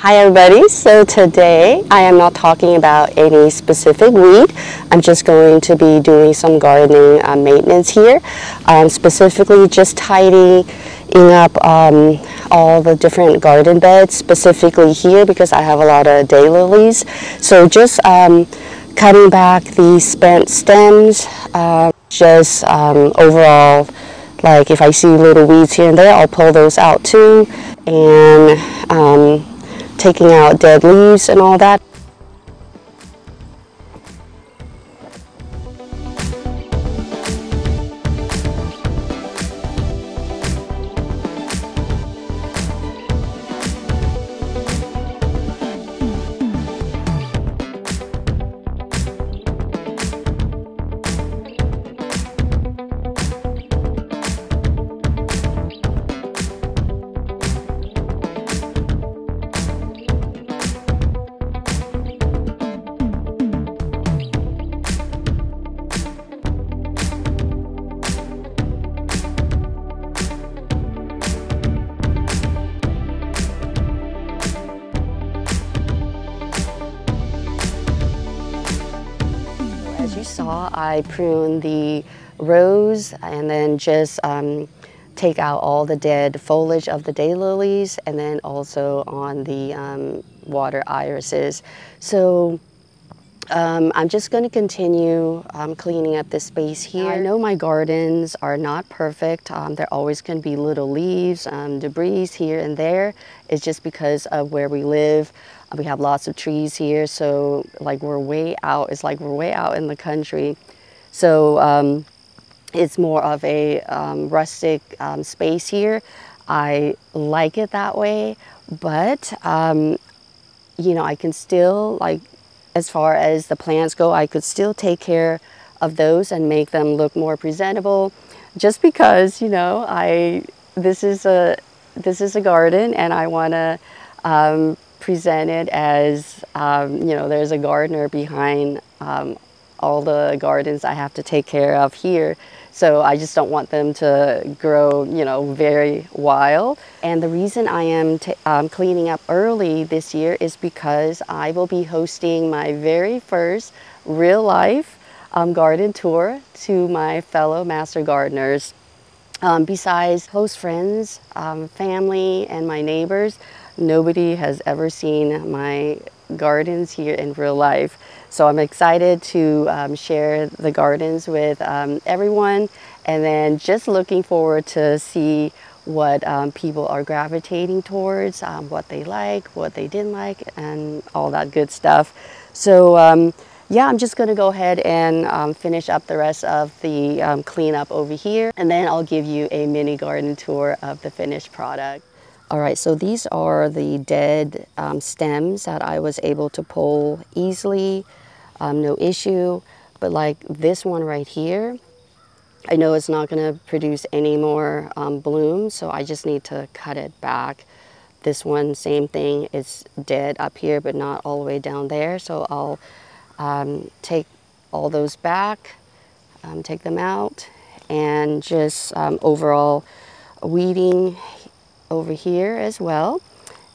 Hi everybody, so today I am not talking about any specific weed. I'm just going to be doing some gardening maintenance here, specifically just tidying up all the different garden beds, specifically here because I have a lot of daylilies. So just cutting back the spent stems, overall, like if I see little weeds here and there, I'll pull those out too, and taking out dead leaves and all that. As you saw, I pruned the rose and then just take out all the dead foliage of the daylilies, and then also on the water irises. So I'm just going to continue cleaning up this space here. Now, I know my gardens are not perfect. There always can be little leaves, debris here and there. It's just because of where we live. We have lots of trees here, so like we're way out. It's like we're way out in the country. So it's more of a rustic space here. I like it that way, but you know, I can still, like, as far as the plants go, I could still take care of those and make them look more presentable, just because, you know, this is a garden, and I want to present it as you know, there's a gardener behind all the gardens I have to take care of here. So I just don't want them to grow, you know, very wild. And the reason I am cleaning up early this year is because I will be hosting my very first real life garden tour to my fellow master gardeners. Besides close friends, family, and my neighbors, nobody has ever seen my gardens here in real life. So I'm excited to share the gardens with everyone, and then just looking forward to see what people are gravitating towards, what they like, what they didn't like, and all that good stuff. So yeah, I'm just going to go ahead and finish up the rest of the cleanup over here, and then I'll give you a mini garden tour of the finished product. All right, so these are the dead stems that I was able to pull easily, no issue. But like this one right here, I know it's not going to produce any more bloom, so I just need to cut it back. This one, same thing, it's dead up here, but not all the way down there. So I'll take all those back, take them out, and just overall weeding over here as well.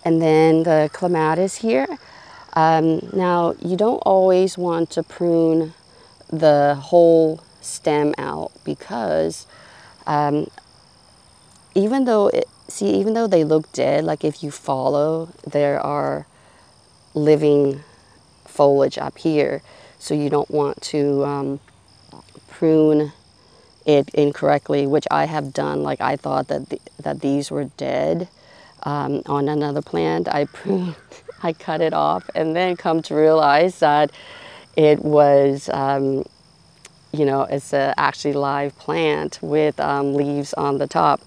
And then the clematis here. Now, you don't always want to prune the whole stem out, because even though they look dead, like if you follow, there are living foliage up here, so you don't want to prune it incorrectly, which I have done. Like I thought that these were dead on another plant. I cut it off, and then come to realize that it was you know, it's a actually live plant with leaves on the top.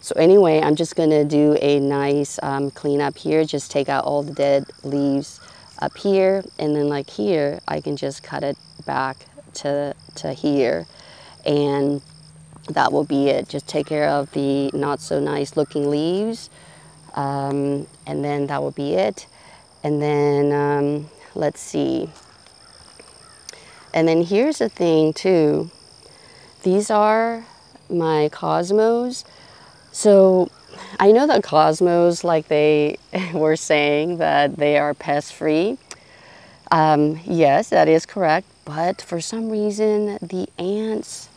So anyway, I'm just going to do a nice cleanup here, just take out all the dead leaves up here, and then like here I can just cut it back to here, and that will be it. Just take care of the not so nice looking leaves, and then that will be it. And then let's see, and then here's the thing too, these are my cosmos. So I know that cosmos, like they were saying, that they are pest free. Yes, that is correct. But for some reason, the ants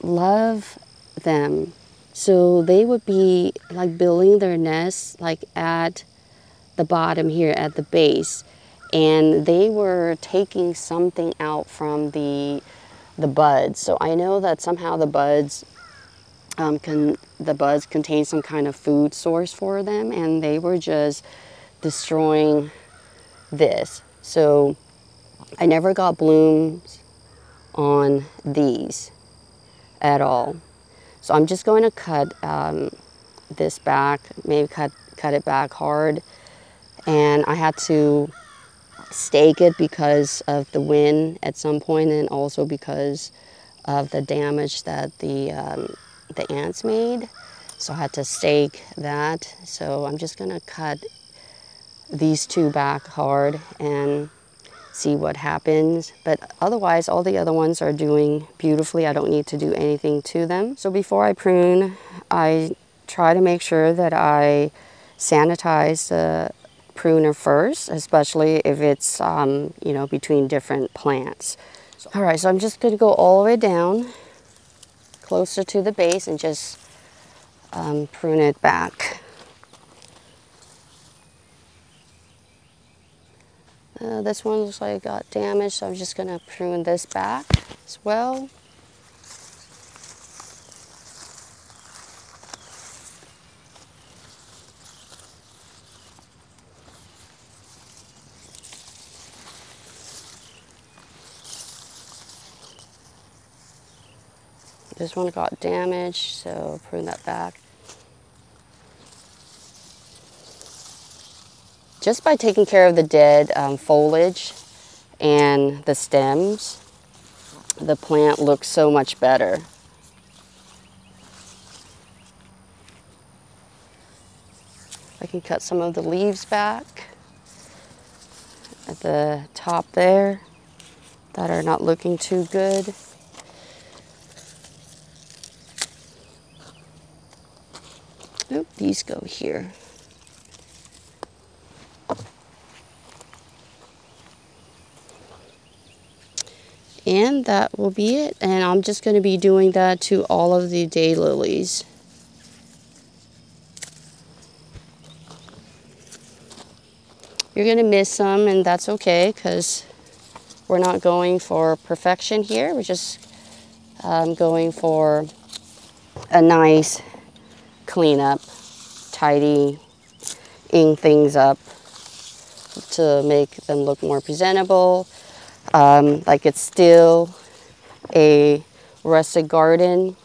love them. So they would be like building their nests like at the bottom here at the base. And they were taking something out from the buds. So I know that somehow the buds contain some kind of food source for them, and they were just destroying this. So I never got blooms on these at all. So I'm just going to cut this back, maybe cut it back hard. And I had to stake it because of the wind at some point, and also because of the damage that the ants made. So I had to stake that. So I'm just gonna cut these two back hard and see what happens. But otherwise, all the other ones are doing beautifully. I don't need to do anything to them. So before I prune, I try to make sure that I sanitize the pruner first, especially if it's you know, between different plants. All right, so I'm just going to go all the way down closer to the base and just prune it back. This one looks like it got damaged, so I'm just going to prune this back as well. This one got damaged, so prune that back. Just by taking care of the dead foliage and the stems, the plant looks so much better. I can cut some of the leaves back at the top there that are not looking too good. Oop, these go here. And that will be it. And I'm just going to be doing that to all of the daylilies. You're going to miss some, and that's okay, because we're not going for perfection here. We're just going for a nice cleanup, tidying things up to make them look more presentable. Like it's still a rustic garden,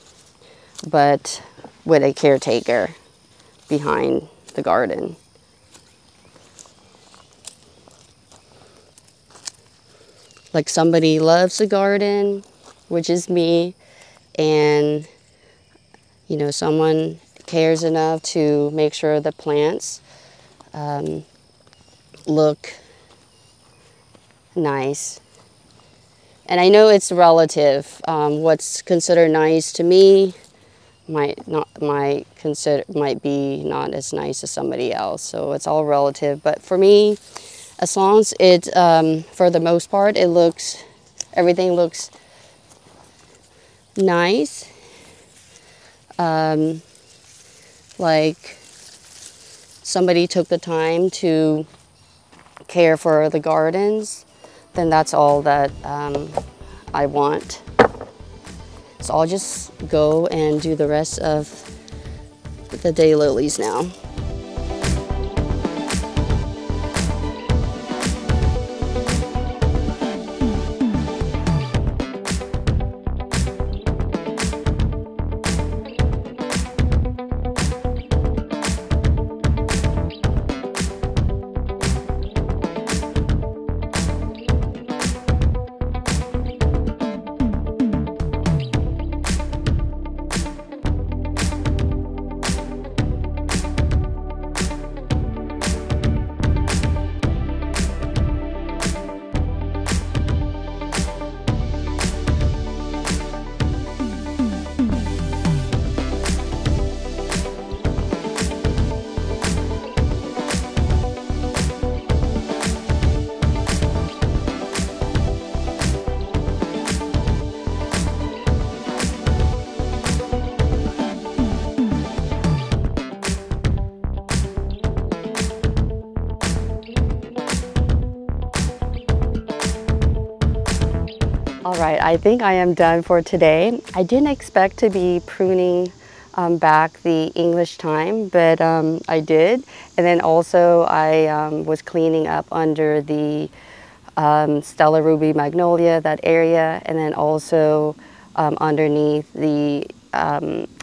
but with a caretaker behind the garden. Like somebody loves the garden, which is me, and you know, someone cares enough to make sure the plants look nice. And I know it's relative. What's considered nice to me might be not as nice as somebody else. So it's all relative. But for me, as long as it, for the most part, everything looks nice. Like somebody took the time to care for the gardens, then that's all that I want. So I'll just go and do the rest of the daylilies now. All right, I think I am done for today. I didn't expect to be pruning back the English thyme, but I did. And then also I was cleaning up under the Stella Ruby Magnolia, that area, and then also underneath the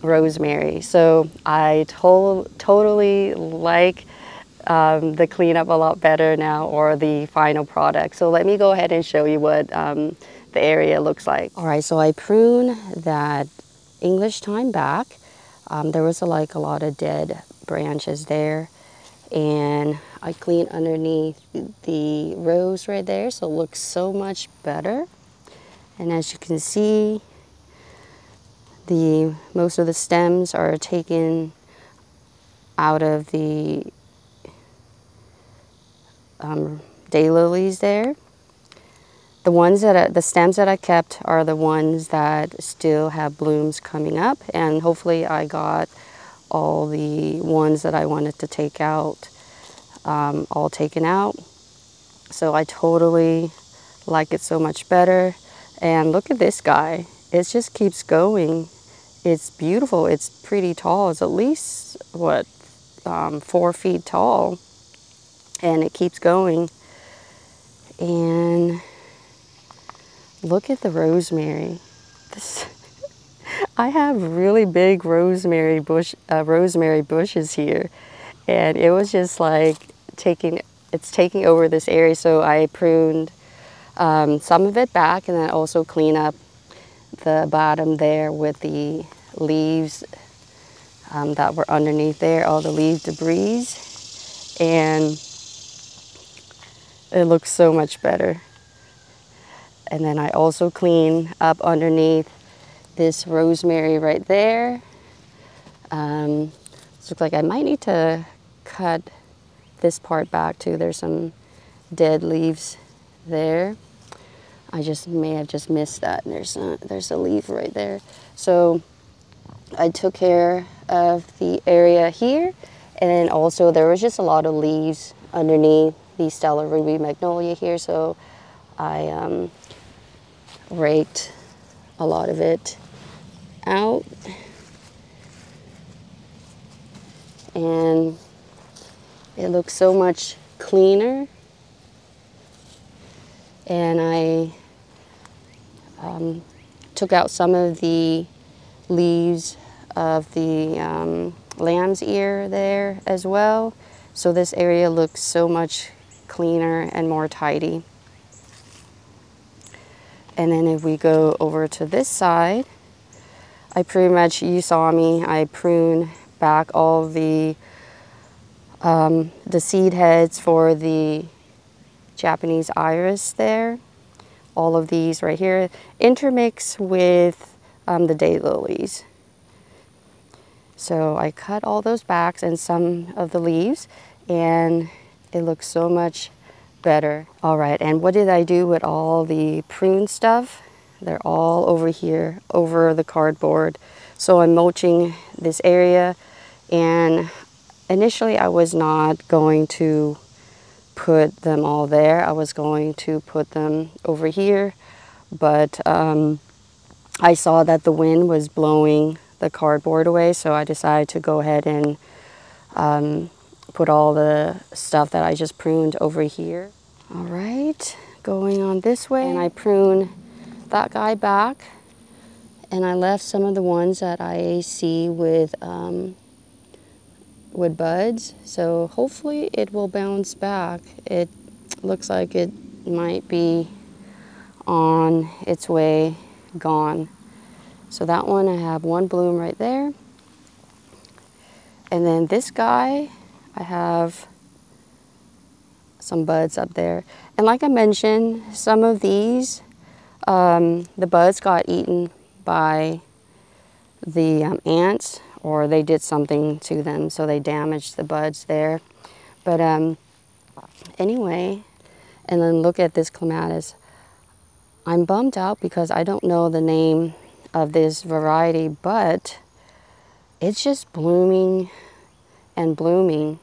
rosemary. So I totally like the cleanup a lot better now, or the final product. So let me go ahead and show you what the area looks like. All right, so I prune that English thyme back. There was like a lot of dead branches there, and I clean underneath the rose right there, so it looks so much better. And as you can see, most of the stems are taken out of the daylilies there. The stems that I kept are the ones that still have blooms coming up, and hopefully I got all the ones that I wanted to take out all taken out. So I totally like it so much better. And look at this guy. It just keeps going. It's beautiful. It's pretty tall. It's at least, what, 4 feet tall. And it keeps going. And look at the rosemary. I have really big rosemary bushes here, and it was just like taking over this area. So I pruned some of it back, and then also clean up the bottom there with the leaves that were underneath there, all the leaf debris, and it looks so much better. And then I also clean up underneath this rosemary right there. It looks like I might need to cut this part back too. There's some dead leaves there. I may have just missed that. There's a leaf right there. So I took care of the area here, and then also there was just a lot of leaves underneath the Stella Ruby Magnolia here. So I raked a lot of it out, and it looks so much cleaner. And I took out some of the leaves of the lamb's ear there as well. So this area looks so much cleaner and more tidy. And then if we go over to this side, I pretty much, you saw me, I prune back all the seed heads for the Japanese iris there. All of these right here, intermix with the daylilies. So I cut all those backs and some of the leaves, and it looks so much better. All right, and what did I do with all the prune stuff? They're all over here, over the cardboard. So I'm mulching this area, and initially I was not going to put them all there. I was going to put them over here, but I saw that the wind was blowing the cardboard away, so I decided to go ahead and put all the stuff that I just pruned over here. All right, going on this way, and I prune that guy back, and I left some of the ones that I see with buds, so hopefully it will bounce back. It looks like it might be on its way gone. So that one, I have one bloom right there. And then this guy, I have some buds up there. And like I mentioned, some of these, the buds got eaten by the ants, or they did something to them, so they damaged the buds there. But anyway, and then look at this clematis. I'm bummed out because I don't know the name of this variety, but it's just blooming and blooming,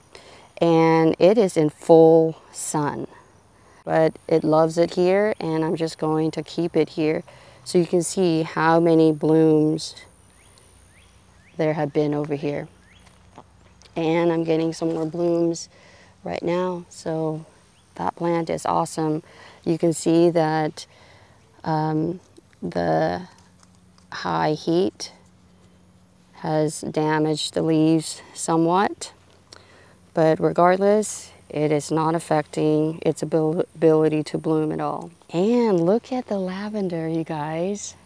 and it is in full sun. but it loves it here, and I'm just going to keep it here. So you can see how many blooms there have been over here. And I'm getting some more blooms right now. So that plant is awesome. You can see that the high heat has damaged the leaves somewhat. But regardless, it is not affecting its ability to bloom at all. And look at the lavender, you guys.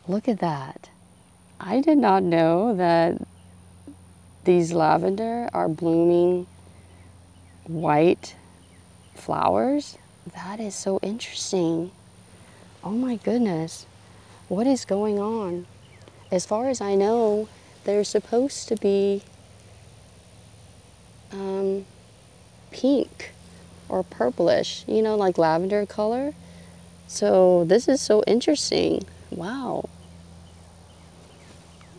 Look at that. I did not know that these lavender are blooming white flowers. That is so interesting. Oh my goodness. What is going on? As far as I know, they're supposed to be pink or purplish, you know, like lavender color. So this is so interesting. Wow.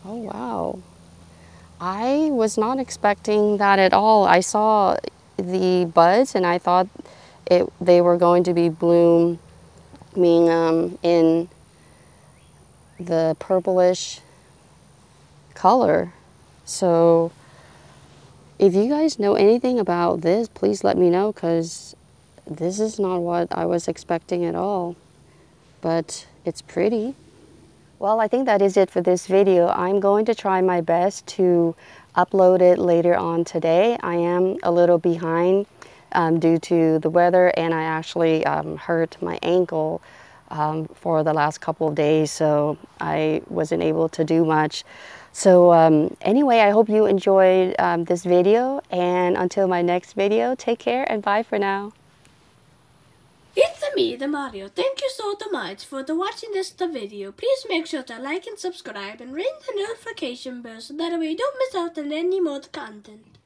Oh wow. I was not expecting that at all. I saw the buds and I thought they were going to be blooming in the purplish color. So if you guys know anything about this, please let me know, because this is not what I was expecting at all. But it's pretty. Well, I think that is it for this video. I'm going to try my best to upload it later on today. I am a little behind due to the weather, and I actually hurt my ankle for the last couple of days, so I wasn't able to do much. So anyway, I hope you enjoyed this video, and until my next video, take care and bye for now. It's me, the Mario. Thank you so much for watching this video. Please make sure to like and subscribe and ring the notification bell so that way you don't miss out on any more content.